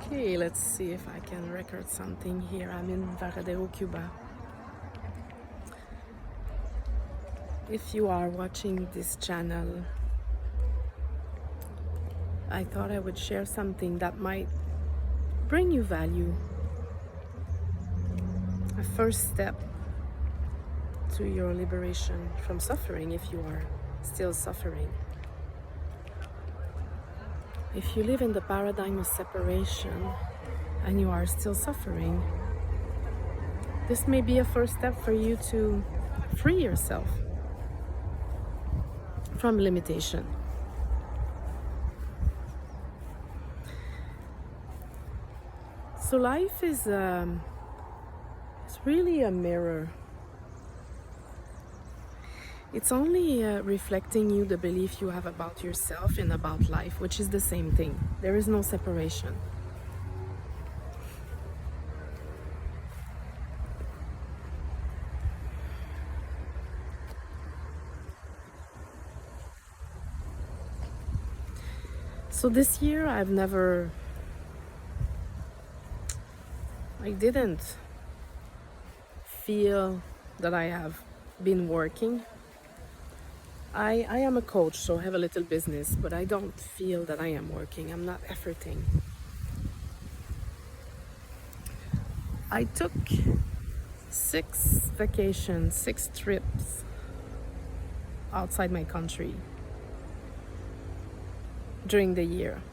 Okay, let's see if I can record something here. I'm in Varadero, Cuba. If you are watching this channel, I thought I would share something that might bring you value. A first step to your liberation from suffering if you are still suffering. If you live in the paradigm of separation and you are still suffering, this may be a first step for you to free yourself from limitation. So life is it's really a mirror. It's only reflecting you the belief you have about yourself and about life, which is the same thing. There is no separation. So this year I didn't feel that I have been working. I am a coach, so I have a little business, but I don't feel that I am working. I'm not efforting. I took 6 vacations, 6 trips outside my country during the year.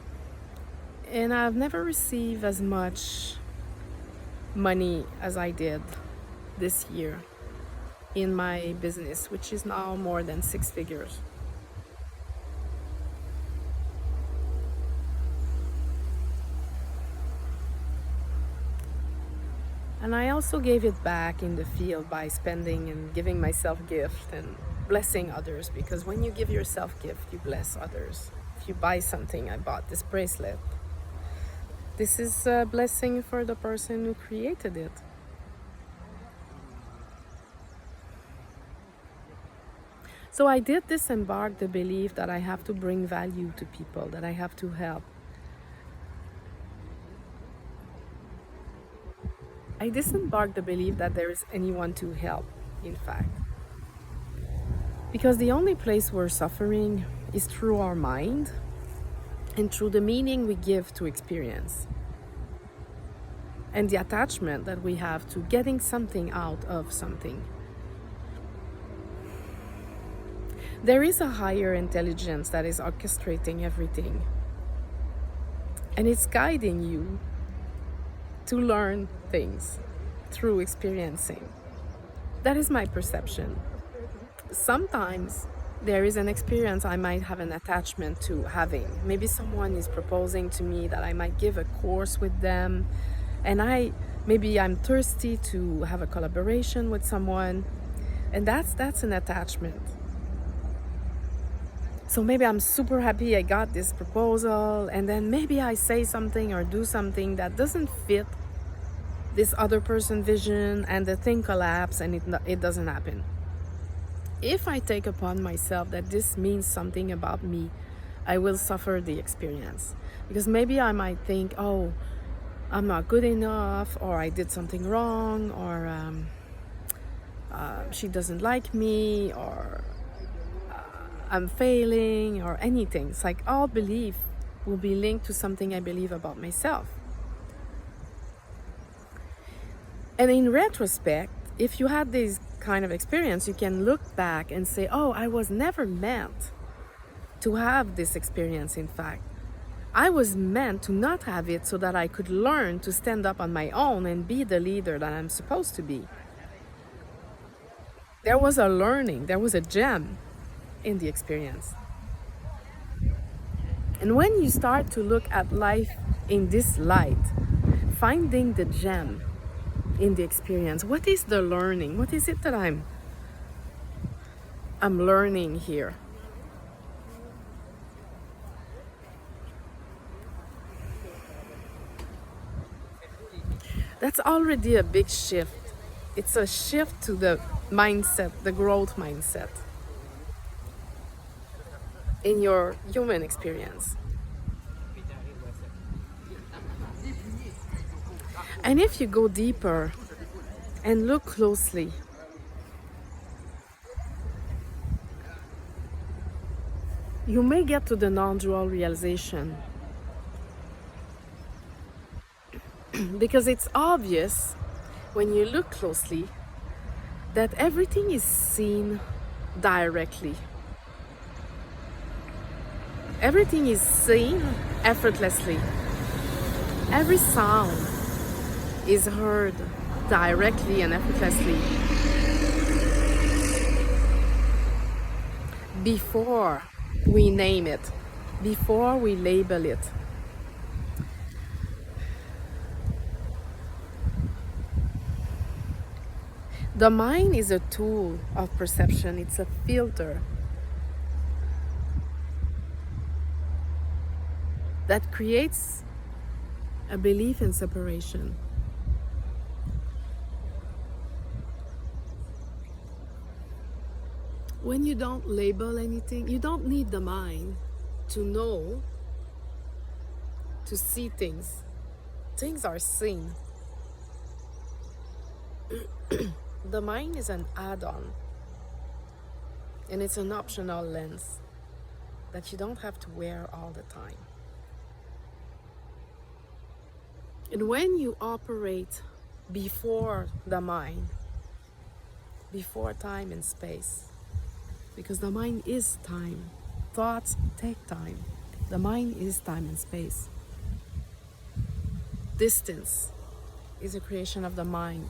And I've never received as much money as I did this year in my business, which is now more than 6 figures. And I also gave it back in the field by spending and giving myself gifts and blessing others, because when you give yourself gift, you bless others. If you buy something, I bought this bracelet. This is a blessing for the person who created it. So I did disembark the belief that I have to bring value to people, that I have to help. I disembarked the belief that there is anyone to help, in fact. Because the only place we're suffering is through our mind and through the meaning we give to experience. And the attachment that we have to getting something out of something. There is a higher intelligence that is orchestrating everything. And it's guiding you to learn things through experiencing. That is my perception. Sometimes there is an experience I might have an attachment to having. Maybe someone is proposing to me that I might give a course with them, and maybe I'm thirsty to have a collaboration with someone, and that's an attachment. So maybe I'm super happy I got this proposal, and then maybe I say something or do something that doesn't fit this other person's vision, and the thing collapses and it doesn't happen. If I take upon myself that this means something about me, I will suffer the experience. Because maybe I might think, oh, I'm not good enough, or I did something wrong, or she doesn't like me, or I'm failing, or anything. It's like all belief will be linked to something I believe about myself. And in retrospect, if you had this kind of experience, you can look back and say, oh, I was never meant to have this experience. In fact, I was meant to not have it so that I could learn to stand up on my own and be the leader that I'm supposed to be. There was a learning, there was a gem in the experience. And when you start to look at life in this light, finding the gem in the experience, what is the learning? What is it that I'm learning here? That's already a big shift. It's a shift to the mindset, the growth mindset in your human experience. And if you go deeper and look closely, you may get to the non-dual realization. Because it's obvious when you look closely that everything is seen directly. Everything is seen effortlessly. Every sound is heard directly and effortlessly before we name it, before we label it. The mind is a tool of perception, it's a filter that creates a belief in separation. When you don't label anything, you don't need the mind to know, to see things. Things are seen. The mind is an add-on, and it's an optional lens that you don't have to wear all the time. And when you operate before the mind, before time and space, because the mind is time, thoughts take time. The mind is time and space. Distance is a creation of the mind.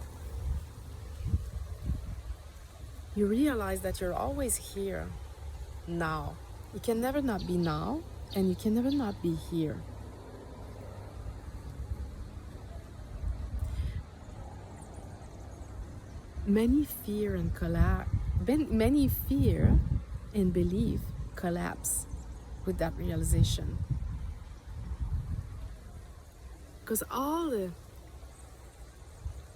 You realize that you're always here, now. You can never not be now, and you can never not be here. Many fear and belief collapse with that realization. Because all the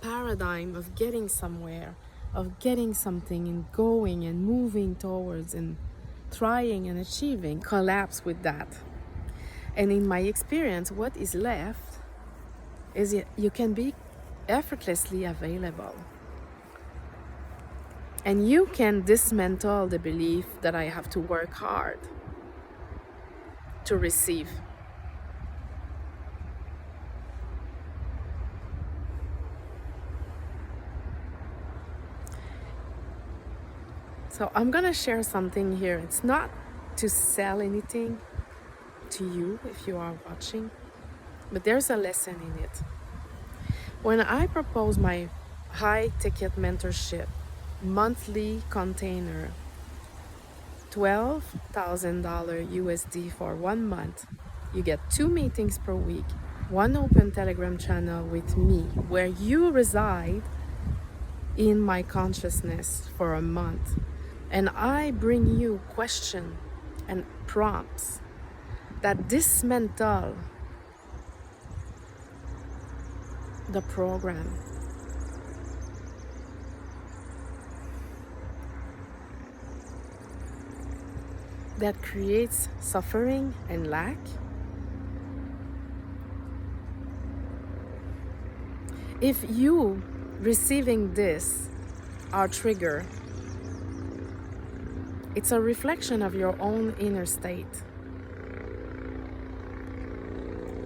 paradigm of getting somewhere, of getting something and going and moving towards and trying and achieving collapse with that. And in my experience, what is left is you can be effortlessly available. And you can dismantle the belief that I have to work hard to receive. So I'm gonna share something here. It's not to sell anything to you if you are watching, but there's a lesson in it. When I propose my high ticket mentorship monthly container, $12,000 USD for 1 month, you get 2 meetings per week, 1 open Telegram channel with me where you reside in my consciousness for a month. And I bring you questions and prompts that dismantle the program. That creates suffering and lack. If you receiving this are triggered, it's a reflection of your own inner state,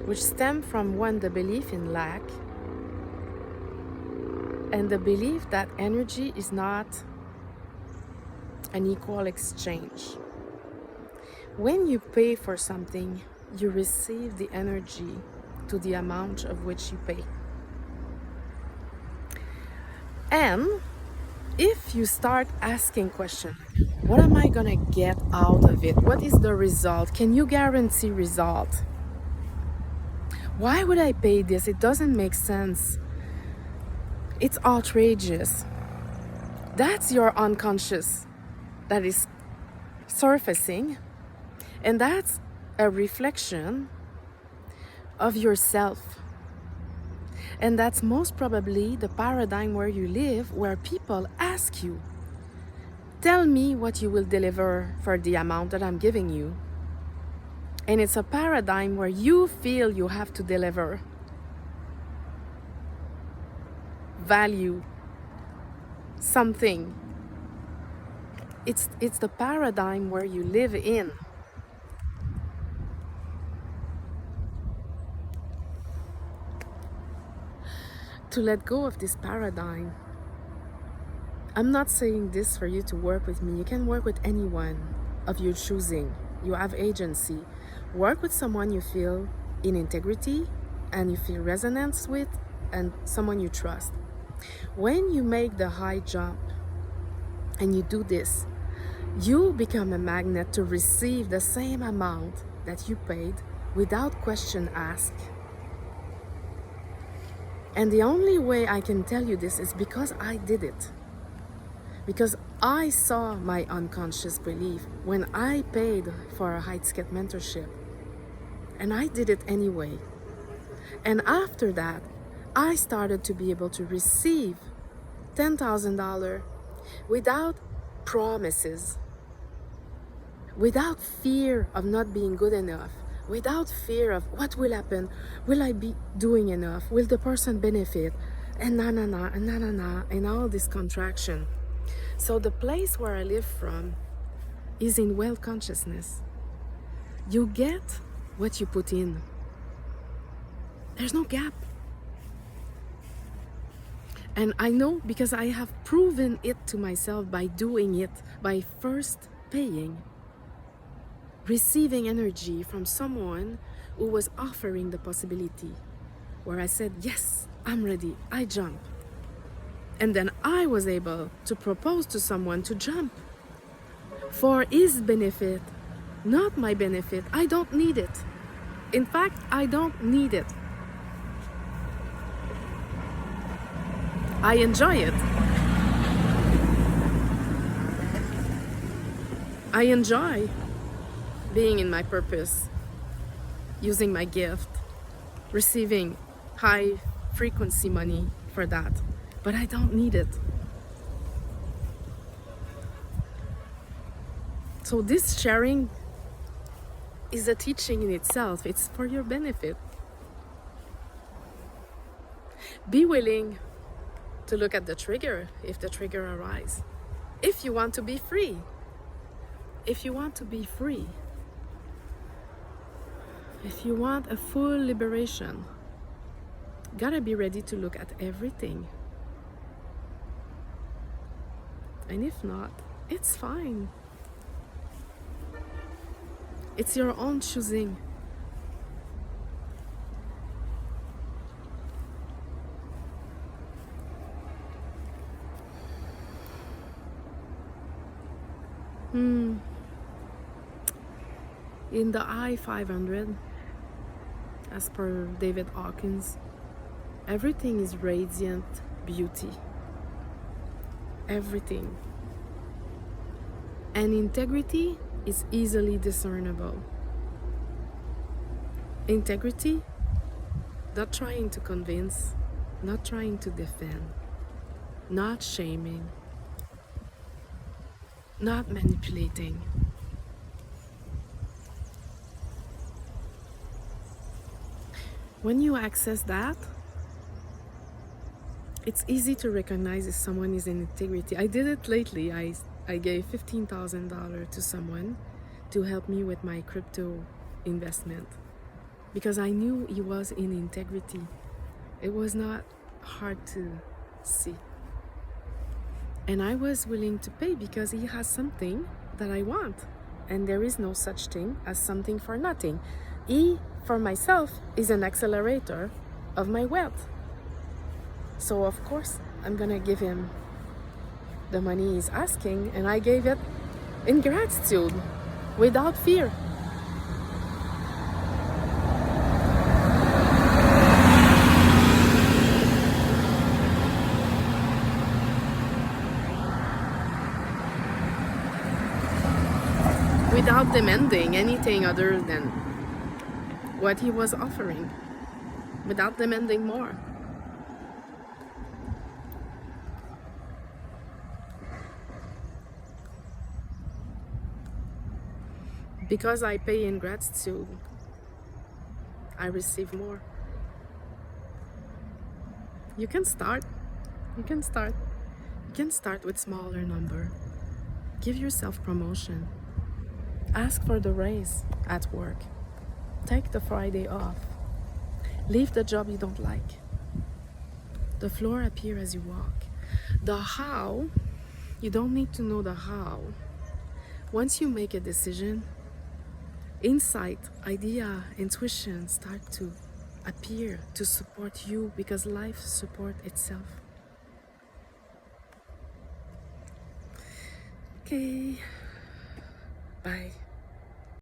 which stem from one, the belief in lack, and the belief that energy is not an equal exchange. When you pay for something, you receive the energy to the amount of which you pay. And if you start asking questions, what am I gonna get out of it? What is the result? Can you guarantee result? Why would I pay this? It doesn't make sense. It's outrageous. That's your unconscious that is surfacing, and that's a reflection of yourself. And that's most probably the paradigm where you live, where people ask you, tell me what you will deliver for the amount that I'm giving you. And it's a paradigm where you feel you have to deliver. value something. It's the paradigm where you live in. To let go of this paradigm. I'm not saying this for you to work with me. You can work with anyone of your choosing. You have agency. Work with someone you feel in integrity and you feel resonance with, and someone you trust. When you make the high jump and you do this, you become a magnet to receive the same amount that you paid without question asked. And the only way I can tell you this is because I did it. Because I saw my unconscious belief when I paid for a high-ticket mentorship. And I did it anyway. And after that, I started to be able to receive $10,000 without promises, without fear of not being good enough, without fear of what will happen, will I be doing enough, will the person benefit, and and all this contraction. So the place where I live from is in well consciousness. You get what you put in. There's no gap. And I know because I have proven it to myself by doing it, by first paying, receiving energy from someone who was offering the possibility, where I said, yes, I'm ready, I jump. And then I was able to propose to someone to jump for his benefit, not my benefit. I don't need it. In fact, I don't need it. I enjoy it. I enjoy being in my purpose, using my gift, receiving high frequency money for that. But I don't need it. So this sharing is a teaching in itself. It's for your benefit. Be willing to look at the trigger if the trigger arises. If you want to be free. If you want to be free. If you want a full liberation, gotta be ready to look at everything. And if not, it's fine. It's your own choosing. In the I-500, as per David Hawkins, everything is radiant beauty. Everything. And integrity is easily discernible. Integrity, not trying to convince, not trying to defend, not shaming, not manipulating. When you access that, it's easy to recognize if someone is in integrity. I did it lately. I gave $15,000 to someone to help me with my crypto investment because I knew he was in integrity. It was not hard to see. And I was willing to pay because he has something that I want. And there is no such thing as something for nothing. He, for myself, is an accelerator of my wealth. So of course, I'm gonna give him the money he's asking, and I gave it in gratitude, without fear. Without demanding anything other than what he was offering, without demanding more. Because I pay in gratitude, I receive more. You can start You can start. You can start with smaller number. Give yourself promotion. Ask for the raise at work. Take the Friday off. Leave the job you don't like. The floor appears as you walk. The how, you don't need to know the how. Once you make a decision, insight, idea, intuition start to appear to support you because life supports itself. Okay, bye.